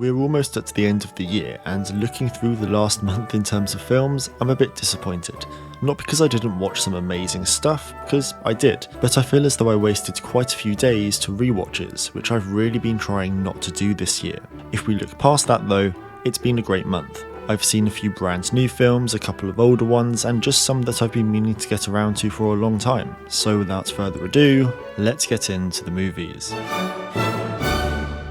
We're almost at the end of the year, and looking through the last month in terms of films, I'm a bit disappointed. Not because I didn't watch some amazing stuff, because I did, but I feel as though I wasted quite a few days to rewatches, which I've really been trying not to do this year. If we look past that though, it's been a great month. I've seen a few brand new films, a couple of older ones, and just some that I've been meaning to get around to for a long time. So without further ado, let's get into the movies.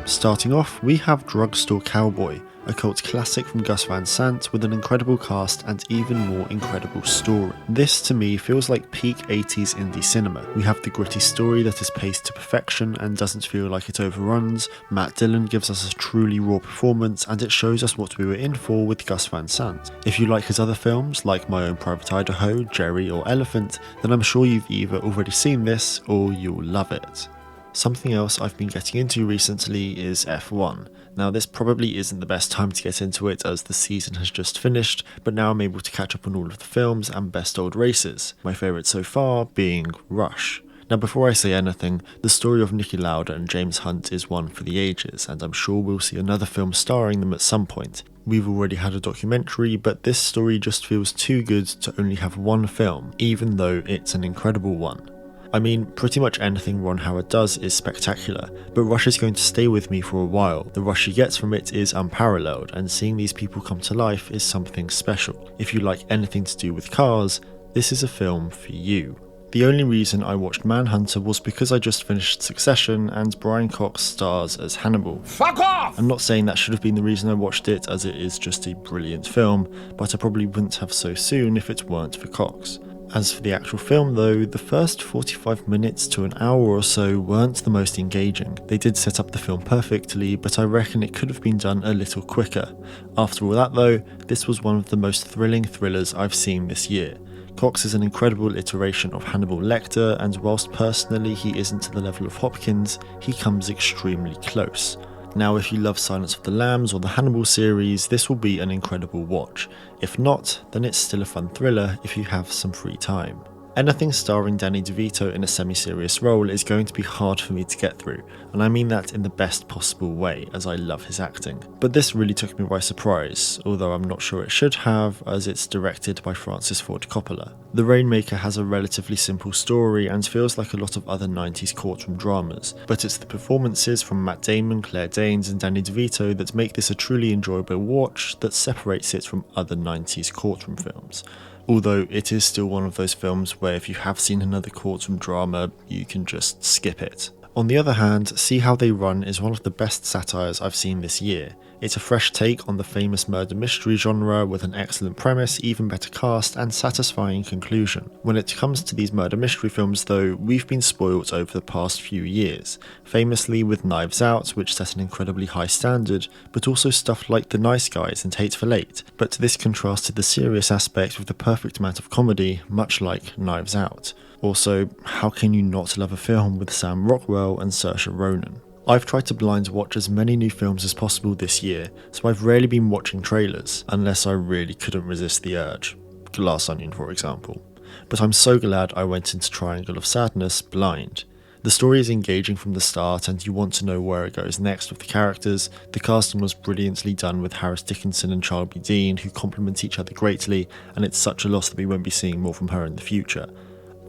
Starting off, we have Drugstore Cowboy, a cult classic from Gus Van Sant with an incredible cast and even more incredible story. This to me feels like peak 80s indie cinema. We have the gritty story that is paced to perfection and doesn't feel like it overruns. Matt Dillon gives us a truly raw performance and it shows us what we were in for with Gus Van Sant. If you like his other films like My Own Private Idaho, Jerry or Elephant, then I'm sure you've either already seen this or you'll love it. Something else I've been getting into recently is F1. Now this probably isn't the best time to get into it as the season has just finished, but now I'm able to catch up on all of the films and best old races, my favourite so far being Rush. Now before I say anything, the story of Niki Lauda and James Hunt is one for the ages, and I'm sure we'll see another film starring them at some point. We've already had a documentary, but this story just feels too good to only have one film, even though it's an incredible one. I mean, pretty much anything Ron Howard does is spectacular, but Rush is going to stay with me for a while. The rush he gets from it is unparalleled, and seeing these people come to life is something special. If you like anything to do with cars, this is a film for you. The only reason I watched Manhunter was because I just finished Succession and Brian Cox stars as Hannibal. Fuck off! I'm not saying that should have been the reason I watched it, as it is just a brilliant film, but I probably wouldn't have so soon if it weren't for Cox. As for the actual film though, the first 45 minutes to an hour or so weren't the most engaging. They did set up the film perfectly, but I reckon it could have been done a little quicker. After all that though, this was one of the most thrilling thrillers I've seen this year. Cox is an incredible iteration of Hannibal Lecter, and whilst personally he isn't to the level of Hopkins, he comes extremely close. Now if you love Silence of the Lambs or the Hannibal series, this will be an incredible watch. If not, then it's still a fun thriller if you have some free time. Anything starring Danny DeVito in a semi-serious role is going to be hard for me to get through, and I mean that in the best possible way, as I love his acting. But this really took me by surprise, although I'm not sure it should have, as it's directed by Francis Ford Coppola. The Rainmaker has a relatively simple story and feels like a lot of other 90s courtroom dramas, but it's the performances from Matt Damon, Claire Danes and Danny DeVito that make this a truly enjoyable watch that separates it from other 90s courtroom films. Although it is still one of those films where if you have seen another courtroom drama, you can just skip it. On the other hand, See How They Run is one of the best satires I've seen this year. It's a fresh take on the famous murder mystery genre with an excellent premise, even better cast, and satisfying conclusion. When it comes to these murder mystery films though, we've been spoilt over the past few years, famously with Knives Out, which set an incredibly high standard, but also stuff like The Nice Guys and Hateful Eight, but this contrasted the serious aspect with the perfect amount of comedy, much like Knives Out. Also, how can you not love a film with Sam Rockwell and Saoirse Ronan? I've tried to blind watch as many new films as possible this year, so I've rarely been watching trailers, unless I really couldn't resist the urge. Glass Onion for example. But I'm so glad I went into Triangle of Sadness blind. The story is engaging from the start and you want to know where it goes next with the characters. The casting was brilliantly done with Harris Dickinson and Charlie Dean, who complement each other greatly, and it's such a loss that we won't be seeing more from her in the future.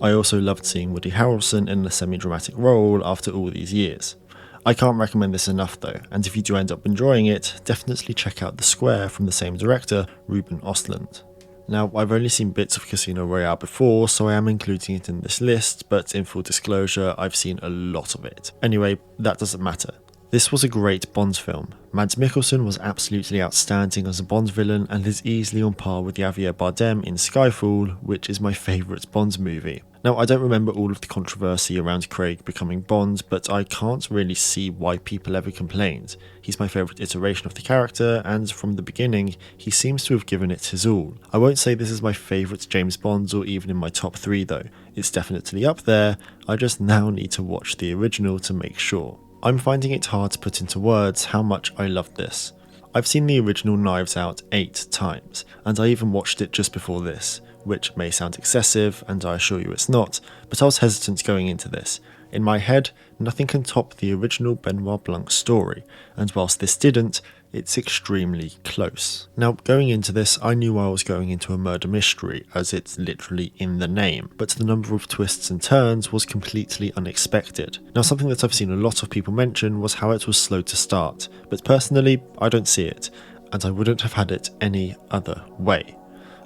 I also loved seeing Woody Harrelson in a semi-dramatic role after all these years. I can't recommend this enough though, and if you do end up enjoying it, definitely check out The Square from the same director, Ruben Östlund. Now, I've only seen bits of Casino Royale before, so I am including it in this list, but in full disclosure, I've seen a lot of it. Anyway, that doesn't matter. This was a great Bond film. Mads Mikkelsen was absolutely outstanding as a Bond villain and is easily on par with Javier Bardem in Skyfall, which is my favourite Bond movie. Now, I don't remember all of the controversy around Craig becoming Bond, but I can't really see why people ever complained. He's my favourite iteration of the character, and from the beginning, he seems to have given it his all. I won't say this is my favourite James Bond or even in my top 3 though. It's definitely up there, I just now need to watch the original to make sure. I'm finding it hard to put into words how much I loved this. I've seen the original Knives Out 8 times, and I even watched it just before this, which may sound excessive, and I assure you it's not, but I was hesitant going into this. In my head, nothing can top the original Benoit Blanc story, and whilst this didn't, it's extremely close. Now, going into this, I knew I was going into a murder mystery, as it's literally in the name, but the number of twists and turns was completely unexpected. Now, something that I've seen a lot of people mention was how it was slow to start, but personally, I don't see it, and I wouldn't have had it any other way.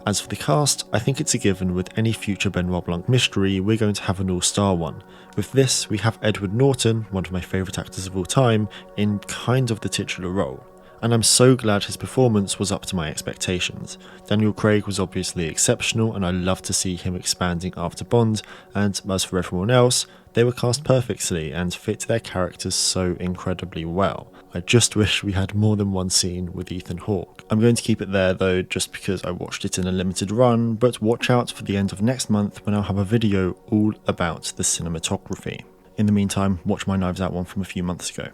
As for the cast, I think it's a given with any future Benoit Blanc mystery, we're going to have an all-star one. With this, we have Edward Norton, one of my favourite actors of all time, in kind of the titular role. And I'm so glad his performance was up to my expectations. Daniel Craig was obviously exceptional, and I love to see him expanding after Bond, and as for everyone else, they were cast perfectly and fit their characters so incredibly well. I just wish we had more than one scene with Ethan Hawke. I'm going to keep it there though, just because I watched it in a limited run, but watch out for the end of next month when I'll have a video all about the cinematography. In the meantime, watch my Knives Out one from a few months ago.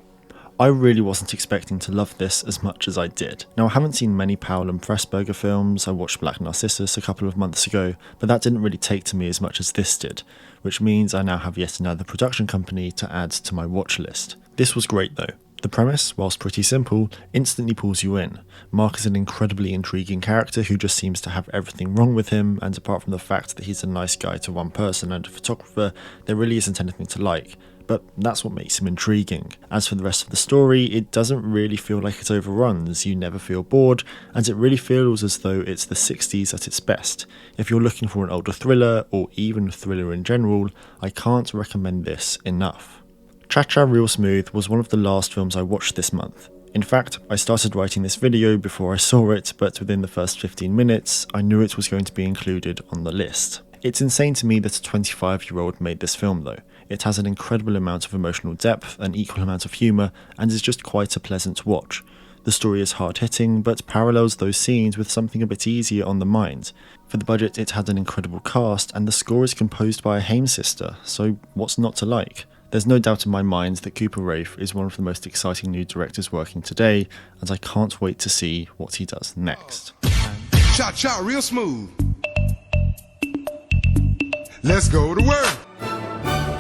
I really wasn't expecting to love this as much as I did. Now, I haven't seen many Powell and Pressburger films. I watched Black Narcissus a couple of months ago, but that didn't really take to me as much as this did, which means I now have yet another production company to add to my watch list. This was great though. The premise, whilst pretty simple, instantly pulls you in. Mark is an incredibly intriguing character who just seems to have everything wrong with him, and apart from the fact that he's a nice guy to one person and a photographer, there really isn't anything to like. But that's what makes him intriguing. As for the rest of the story, it doesn't really feel like it overruns, you never feel bored, and it really feels as though it's the 60s at its best. If you're looking for an older thriller, or even a thriller in general, I can't recommend this enough. Cha Cha Real Smooth was one of the last films I watched this month. In fact, I started writing this video before I saw it, but within the first 15 minutes, I knew it was going to be included on the list. It's insane to me that a 25-year-old made this film though. It has an incredible amount of emotional depth, an equal amount of humour, and is just quite a pleasant watch. The story is hard-hitting, but parallels those scenes with something a bit easier on the mind. For the budget, it had an incredible cast, and the score is composed by a Haim sister, so what's not to like? There's no doubt in my mind that Cooper Raiff is one of the most exciting new directors working today, and I can't wait to see what he does next. Cha cha real smooth. Let's go to work.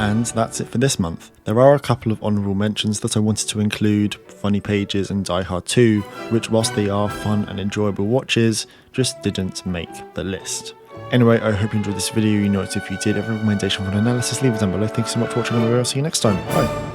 And that's it for this month. There are a couple of honourable mentions that I wanted to include, Funny Pages and Die Hard 2, which whilst they are fun and enjoyable watches, just didn't make the list. Anyway, I hope you enjoyed this video. You know what, if you did have a recommendation for an analysis, leave it down below. Thanks so much for watching, and I'll see you next time. Bye.